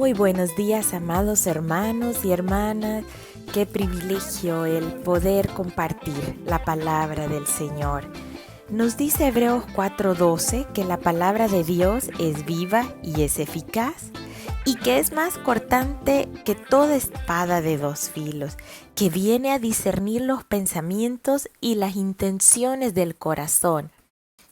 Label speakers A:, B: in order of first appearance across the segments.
A: Muy buenos días, amados hermanos y hermanas. Qué privilegio el poder compartir la palabra del Señor. Nos dice Hebreos 4:12 que la palabra de Dios es viva y es eficaz y que es más cortante que toda espada de dos filos, que viene a discernir los pensamientos y las intenciones del corazón.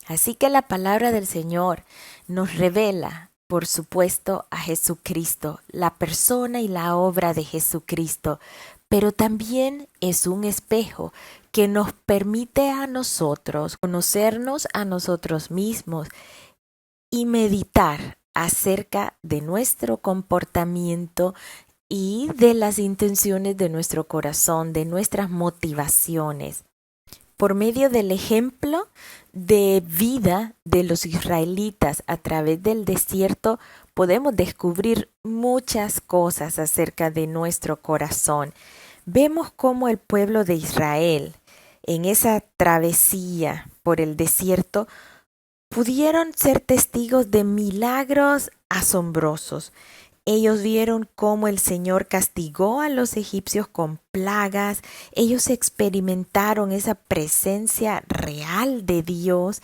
A: Así que la palabra del Señor nos revela, por supuesto, a Jesucristo, la persona y la obra de Jesucristo, pero también es un espejo que nos permite a nosotros conocernos a nosotros mismos y meditar acerca de nuestro comportamiento y de las intenciones de nuestro corazón, de nuestras motivaciones. Por medio del ejemplo de vida de los israelitas a través del desierto, podemos descubrir muchas cosas acerca de nuestro corazón. Vemos cómo el pueblo de Israel, en esa travesía por el desierto, pudieron ser testigos de milagros asombrosos. Ellos vieron cómo el Señor castigó a los egipcios con plagas. Ellos experimentaron esa presencia real de Dios,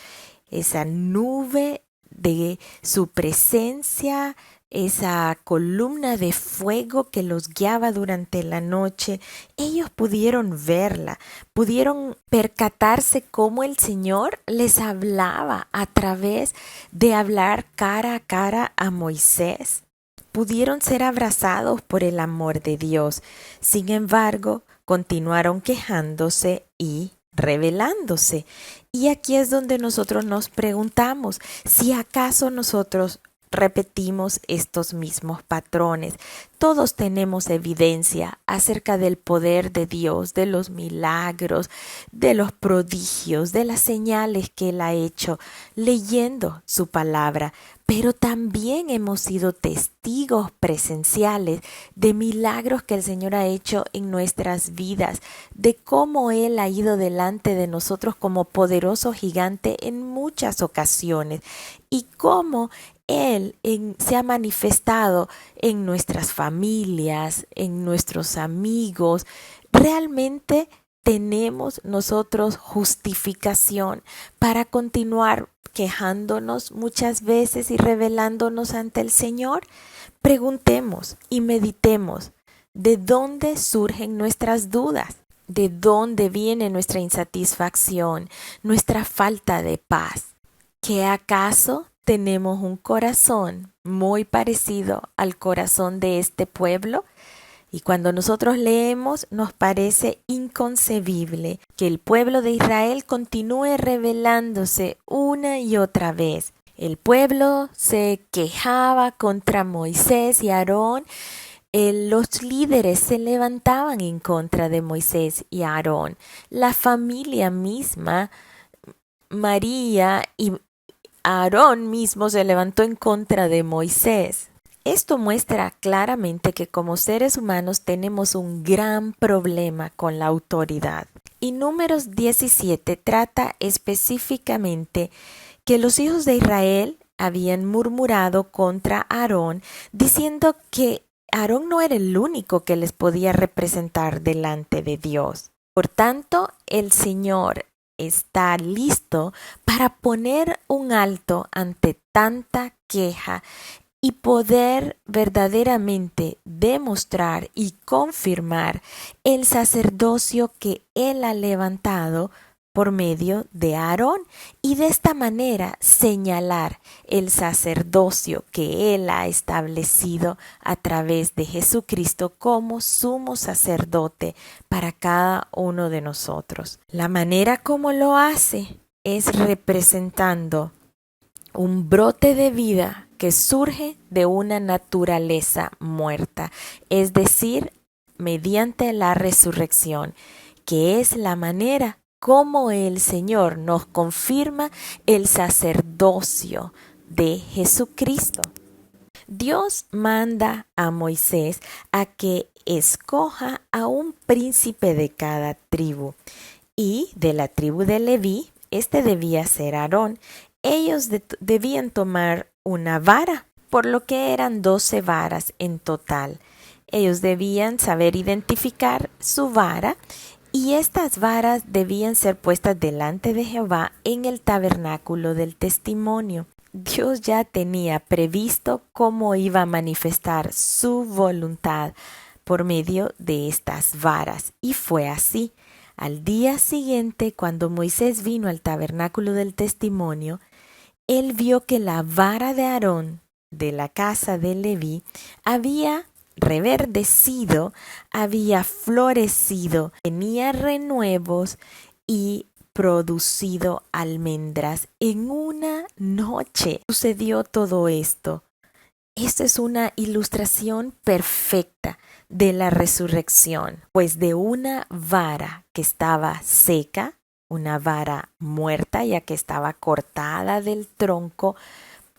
A: esa nube de su presencia, esa columna de fuego que los guiaba durante la noche. Ellos pudieron verla, pudieron percatarse cómo el Señor les hablaba a través de hablar cara a cara a Moisés. Pudieron ser abrazados por el amor de Dios. Sin embargo, continuaron quejándose y rebelándose. Y aquí es donde nosotros nos preguntamos si acaso nosotros repetimos estos mismos patrones. Todos tenemos evidencia acerca del poder de Dios, de los milagros, de los prodigios, de las señales que Él ha hecho leyendo su palabra. Pero también hemos sido testigos presenciales de milagros que el Señor ha hecho en nuestras vidas, de cómo Él ha ido delante de nosotros como poderoso gigante en muchas ocasiones y cómo Él se ha manifestado en nuestras familias, en nuestros amigos. Realmente tenemos nosotros justificación para continuar quejándonos muchas veces y rebelándonos ante el Señor. Preguntemos y meditemos de dónde surgen nuestras dudas, de dónde viene nuestra insatisfacción, nuestra falta de paz. ¿Que acaso tenemos un corazón muy parecido al corazón de este pueblo? Y cuando nosotros leemos, nos parece inconcebible que el pueblo de Israel continúe rebelándose una y otra vez. El pueblo se quejaba contra Moisés y Aarón. Los líderes se levantaban en contra de Moisés y Aarón. La familia misma, María y Aarón mismo se levantó en contra de Moisés. Esto muestra claramente que como seres humanos tenemos un gran problema con la autoridad. Y Números 17 trata específicamente que los hijos de Israel habían murmurado contra Aarón, diciendo que Aarón no era el único que les podía representar delante de Dios. Por tanto, el Señor está listo para poner un alto ante tanta queja y poder verdaderamente demostrar y confirmar el sacerdocio que Él ha levantado por medio de Aarón y de esta manera señalar el sacerdocio que Él ha establecido a través de Jesucristo como sumo sacerdote para cada uno de nosotros. La manera como lo hace es representando un brote de vida que surge de una naturaleza muerta, es decir, mediante la resurrección, que es la manera como el Señor nos confirma el sacerdocio de Jesucristo. Dios manda a Moisés a que escoja a un príncipe de cada tribu, y de la tribu de Leví, este debía ser Aarón. Ellos debían tomar una vara por lo que eran 12 varas en total. Ellos debían saber identificar su vara y estas varas debían ser puestas delante de Jehová en el tabernáculo del testimonio. Dios ya tenía previsto cómo iba a manifestar su voluntad por medio de estas varas, y fue así. Al día siguiente, cuando Moisés vino al tabernáculo del testimonio, él vio que la vara de Aarón de la casa de Leví había reverdecido, había florecido, tenía renuevos y producido almendras. En una noche sucedió todo esto. Esta es una ilustración perfecta de la resurrección, pues de una vara que estaba seca, una vara muerta ya que estaba cortada del tronco,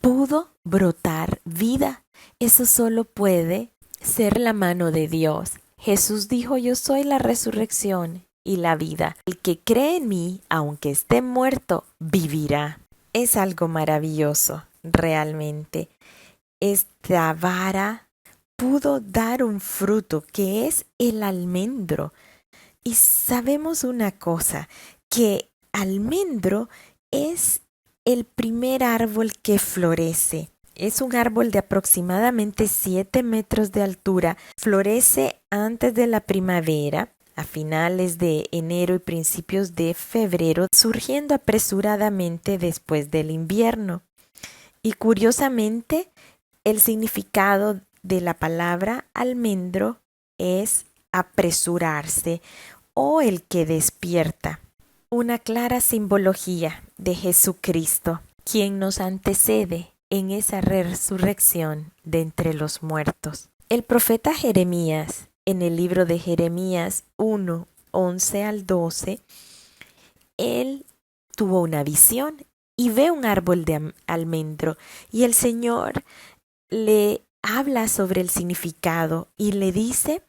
A: pudo brotar vida. Eso solo puede ser la mano de Dios. Jesús dijo: yo soy la resurrección y la vida. El que cree en mí, aunque esté muerto, vivirá. Es algo maravilloso, realmente. Esta vara pudo dar un fruto que es el almendro. Y sabemos una cosa, que almendro es el primer árbol que florece. Es un árbol de aproximadamente 7 metros de altura. Florece antes de la primavera, a finales de enero y principios de febrero, surgiendo apresuradamente después del invierno. Y curiosamente, el significado de la palabra almendro es apresurarse o el que despierta. Una clara simbología de Jesucristo, quien nos antecede en esa resurrección de entre los muertos. El profeta Jeremías, en el libro de Jeremías 1, 11 al 12, él tuvo una visión y ve un árbol de almendro y el Señor le habla sobre el significado y le dice: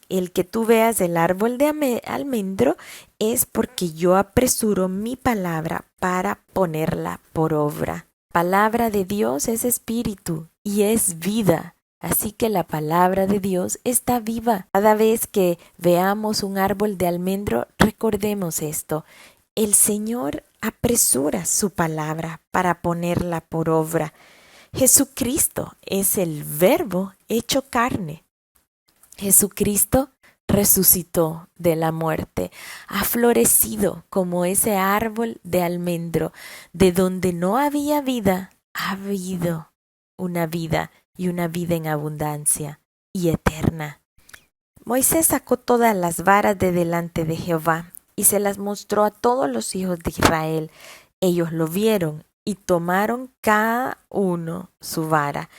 A: el que tú veas el árbol de almendro es porque yo apresuro mi palabra para ponerla por obra. Palabra de Dios es espíritu y es vida. Así que la palabra de Dios está viva. Cada vez que veamos un árbol de almendro, recordemos esto: el Señor apresura su palabra para ponerla por obra. Jesucristo es el Verbo hecho carne. Jesucristo resucitó de la muerte, ha florecido como ese árbol de almendro. De donde no había vida, ha habido una vida, y una vida en abundancia y eterna. Moisés sacó todas las varas de delante de Jehová y se las mostró a todos los hijos de Israel. Ellos lo vieron y tomaron cada uno su vara.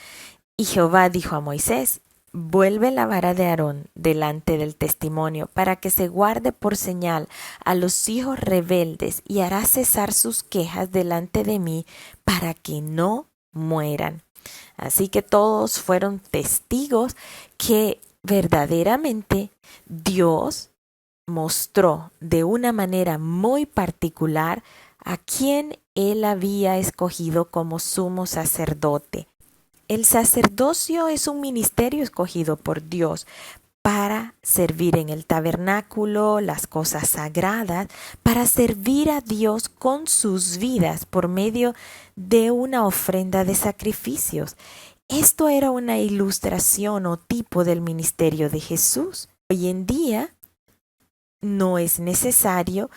A: Y Jehová dijo a Moisés: vuelve la vara de Aarón delante del testimonio, para que se guarde por señal a los hijos rebeldes, y hará cesar sus quejas delante de mí, para que no mueran. Así que todos fueron testigos que verdaderamente Dios mostró de una manera muy particular a quien él había escogido como sumo sacerdote. El sacerdocio es un ministerio escogido por Dios para servir en el tabernáculo, las cosas sagradas, para servir a Dios con sus vidas por medio de una ofrenda de sacrificios. Esto era una ilustración o tipo del ministerio de Jesús. Hoy en día no es necesario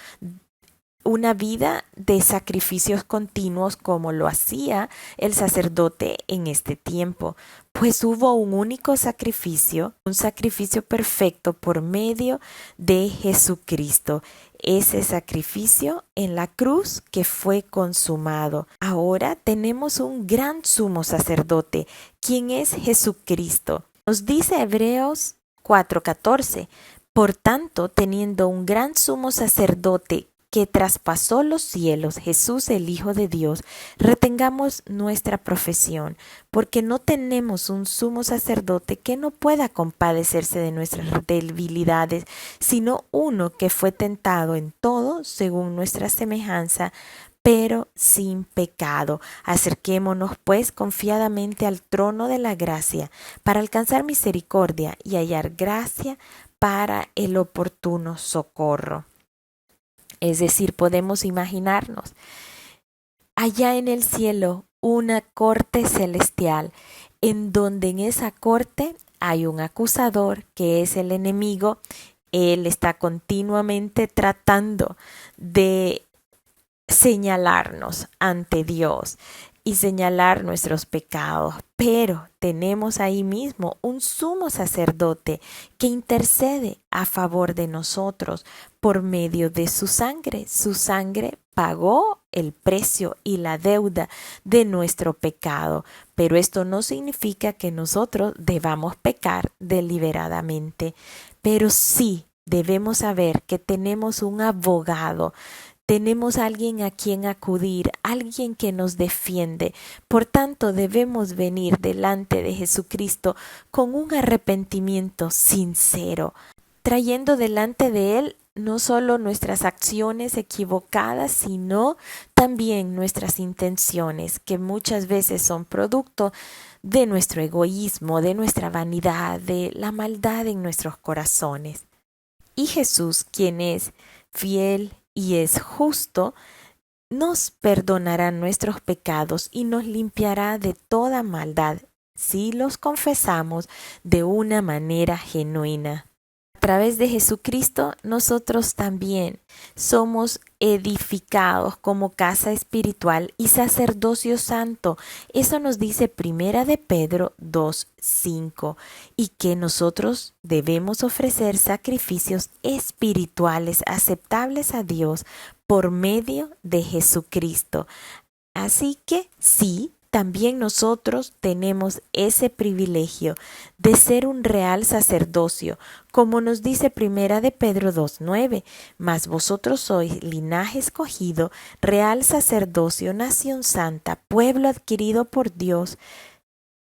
A: una vida de sacrificios continuos como lo hacía el sacerdote en este tiempo, pues hubo un único sacrificio, un sacrificio perfecto por medio de Jesucristo. Ese sacrificio en la cruz que fue consumado. Ahora tenemos un gran sumo sacerdote, quien es Jesucristo. Nos dice Hebreos 4:14, por tanto, teniendo un gran sumo sacerdote que traspasó los cielos, Jesús el Hijo de Dios, retengamos nuestra profesión, porque no tenemos un sumo sacerdote que no pueda compadecerse de nuestras debilidades, sino uno que fue tentado en todo según nuestra semejanza, pero sin pecado. Acerquémonos pues confiadamente al trono de la gracia para alcanzar misericordia y hallar gracia para el oportuno socorro. Es decir, podemos imaginarnos allá en el cielo una corte celestial, en donde en esa corte hay un acusador que es el enemigo. Él está continuamente tratando de señalarnos ante Dios y señalar nuestros pecados, pero tenemos ahí mismo un sumo sacerdote que intercede a favor de nosotros por medio de su sangre. Su sangre pagó el precio y la deuda de nuestro pecado, pero esto no significa que nosotros debamos pecar deliberadamente, pero sí debemos saber que tenemos un abogado. Tenemos alguien a quien acudir, alguien que nos defiende. Por tanto, debemos venir delante de Jesucristo con un arrepentimiento sincero, trayendo delante de Él no solo nuestras acciones equivocadas, sino también nuestras intenciones, que muchas veces son producto de nuestro egoísmo, de nuestra vanidad, de la maldad en nuestros corazones. Y Jesús, quien es fiel y es justo, nos perdonará nuestros pecados y nos limpiará de toda maldad si los confesamos de una manera genuina. A través de Jesucristo nosotros también somos edificados como casa espiritual y sacerdocio santo. Eso nos dice Primera de Pedro 2:5, y que nosotros debemos ofrecer sacrificios espirituales aceptables a Dios por medio de Jesucristo. Así que sí, también nosotros tenemos ese privilegio de ser un real sacerdocio, como nos dice Primera de Pedro 2:9, mas vosotros sois linaje escogido, real sacerdocio, nación santa, pueblo adquirido por Dios,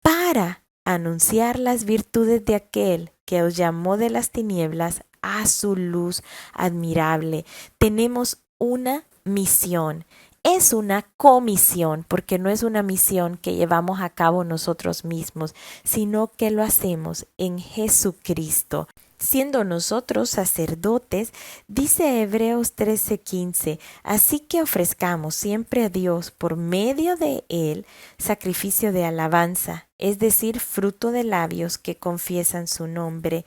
A: para anunciar las virtudes de aquel que os llamó de las tinieblas a su luz admirable. Tenemos una misión. Es una comisión, porque no es una misión que llevamos a cabo nosotros mismos, sino que lo hacemos en Jesucristo. Siendo nosotros sacerdotes, dice Hebreos 13:15, así que ofrezcamos siempre a Dios por medio de Él sacrificio de alabanza, es decir, fruto de labios que confiesan su nombre,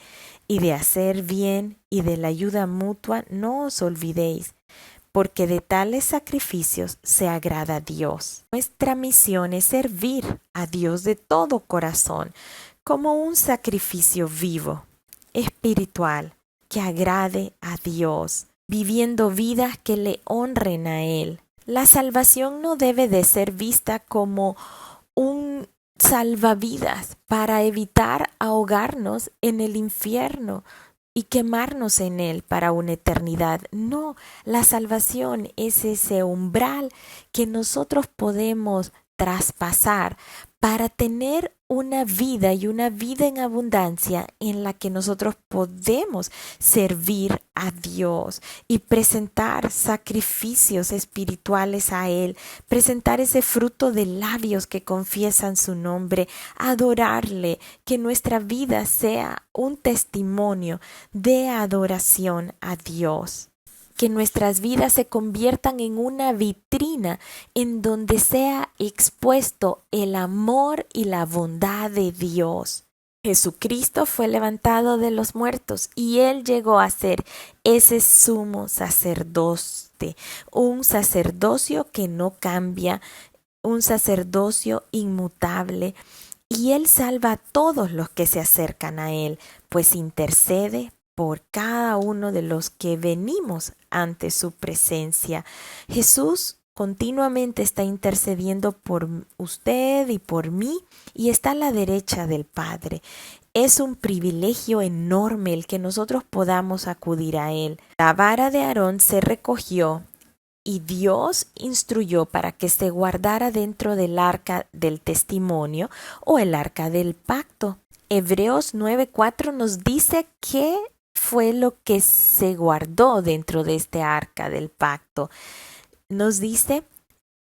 A: y de hacer bien y de la ayuda mutua no os olvidéis, porque de tales sacrificios se agrada a Dios. Nuestra misión es servir a Dios de todo corazón, como un sacrificio vivo, espiritual, que agrade a Dios, viviendo vidas que le honren a Él. La salvación no debe de ser vista como un salvavidas para evitar ahogarnos en el infierno y quemarnos en él para una eternidad. No, la salvación es ese umbral que nosotros podemos traspasar para tener una vida y una vida en abundancia en la que nosotros podemos servir a Dios y presentar sacrificios espirituales a Él, presentar ese fruto de labios que confiesan su nombre, adorarle, que nuestra vida sea un testimonio de adoración a Dios. Que nuestras vidas se conviertan en una vitrina en donde sea expuesto el amor y la bondad de Dios. Jesucristo fue levantado de los muertos y Él llegó a ser ese sumo sacerdote, un sacerdocio que no cambia, un sacerdocio inmutable. Y Él salva a todos los que se acercan a Él, pues intercede por cada uno de los que venimos ante su presencia. Jesús continuamente está intercediendo por usted y por mí y está a la derecha del Padre. Es un privilegio enorme el que nosotros podamos acudir a Él. La vara de Aarón se recogió y Dios instruyó para que se guardara dentro del arca del testimonio o el arca del pacto. Hebreos 9:4 nos dice que fue lo que se guardó dentro de este arca del pacto. Nos dice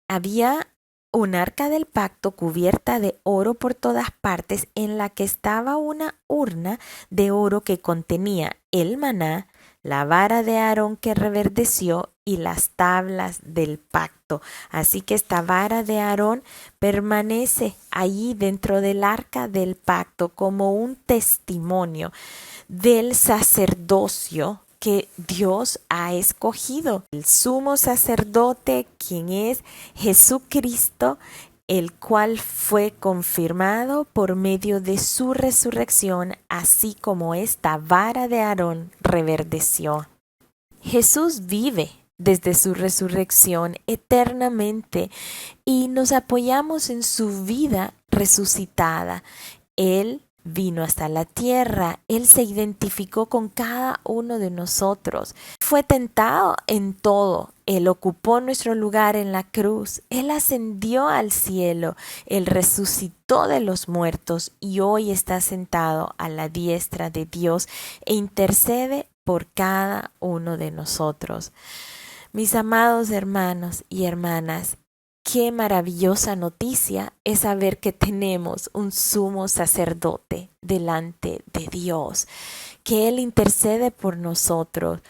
A: Había un arca del pacto cubierta de oro por todas partes, en la que estaba una urna de oro que contenía el maná, la vara de Aarón que reverdeció y las tablas del pacto. Así que esta vara de Aarón permanece allí dentro del arca del pacto como un testimonio del sacerdocio que Dios ha escogido. El sumo sacerdote, quien es Jesucristo, el cual fue confirmado por medio de su resurrección, así como esta vara de Aarón reverdeció. Jesús vive desde su resurrección eternamente y nos apoyamos en su vida resucitada. Él vino hasta la tierra, Él se identificó con cada uno de nosotros, fue tentado en todo, Él ocupó nuestro lugar en la cruz, Él ascendió al cielo, Él resucitó de los muertos y hoy está sentado a la diestra de Dios e intercede por cada uno de nosotros. Mis amados hermanos y hermanas, qué maravillosa noticia es saber que tenemos un sumo sacerdote delante de Dios, que Él intercede por nosotros,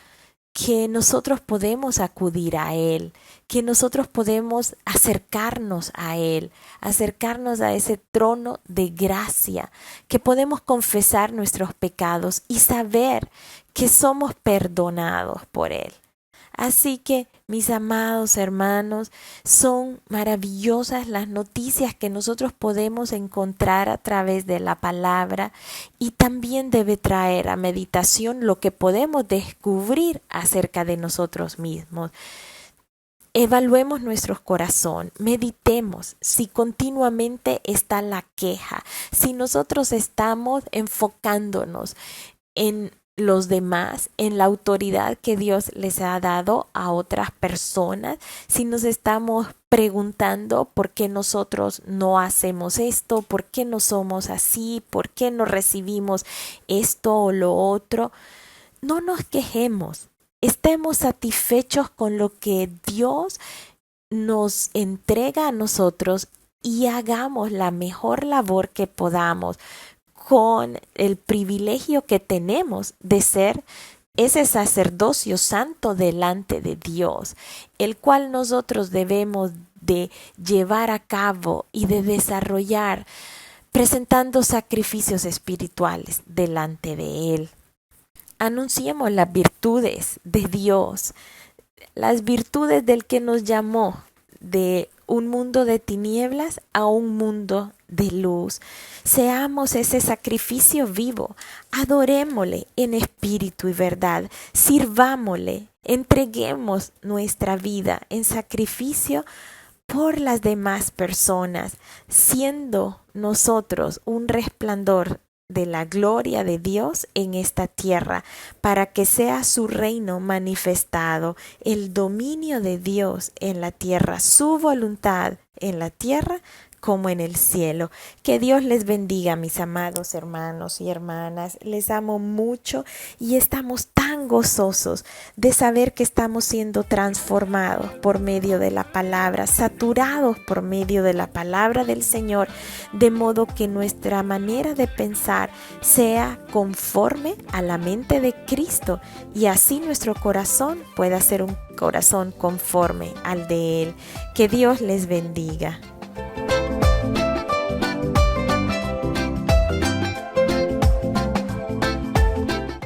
A: que nosotros podemos acudir a Él, que nosotros podemos acercarnos a Él, acercarnos a ese trono de gracia, que podemos confesar nuestros pecados y saber que somos perdonados por Él. Así que, mis amados hermanos, son maravillosas las noticias que nosotros podemos encontrar a través de la palabra y también debe traer a meditación lo que podemos descubrir acerca de nosotros mismos. Evaluemos nuestro corazón, meditemos si continuamente está la queja, si nosotros estamos enfocándonos en los demás, en la autoridad que Dios les ha dado a otras personas, si nos estamos preguntando por qué nosotros no hacemos esto, por qué no somos así, por qué no recibimos esto o lo otro, no nos quejemos, estemos satisfechos con lo que Dios nos entrega a nosotros y hagamos la mejor labor que podamos con el privilegio que tenemos de ser ese sacerdocio santo delante de Dios, el cual nosotros debemos de llevar a cabo y de desarrollar presentando sacrificios espirituales delante de Él. Anunciemos las virtudes de Dios, las virtudes del que nos llamó de un mundo de tinieblas a un mundo de luz. Seamos ese sacrificio vivo, adorémosle en espíritu y verdad, sirvámosle, entreguemos nuestra vida en sacrificio por las demás personas, siendo nosotros un resplandor de la gloria de Dios en esta tierra, para que sea su reino manifestado, el dominio de Dios en la tierra, su voluntad en la tierra como en el cielo. Que Dios les bendiga, mis amados hermanos y hermanas. Les amo mucho y estamos tan gozosos de saber que estamos siendo transformados por medio de la palabra, saturados por medio de la palabra del Señor, de modo que nuestra manera de pensar sea conforme a la mente de Cristo y así nuestro corazón pueda ser un corazón conforme al de Él. Que Dios les bendiga.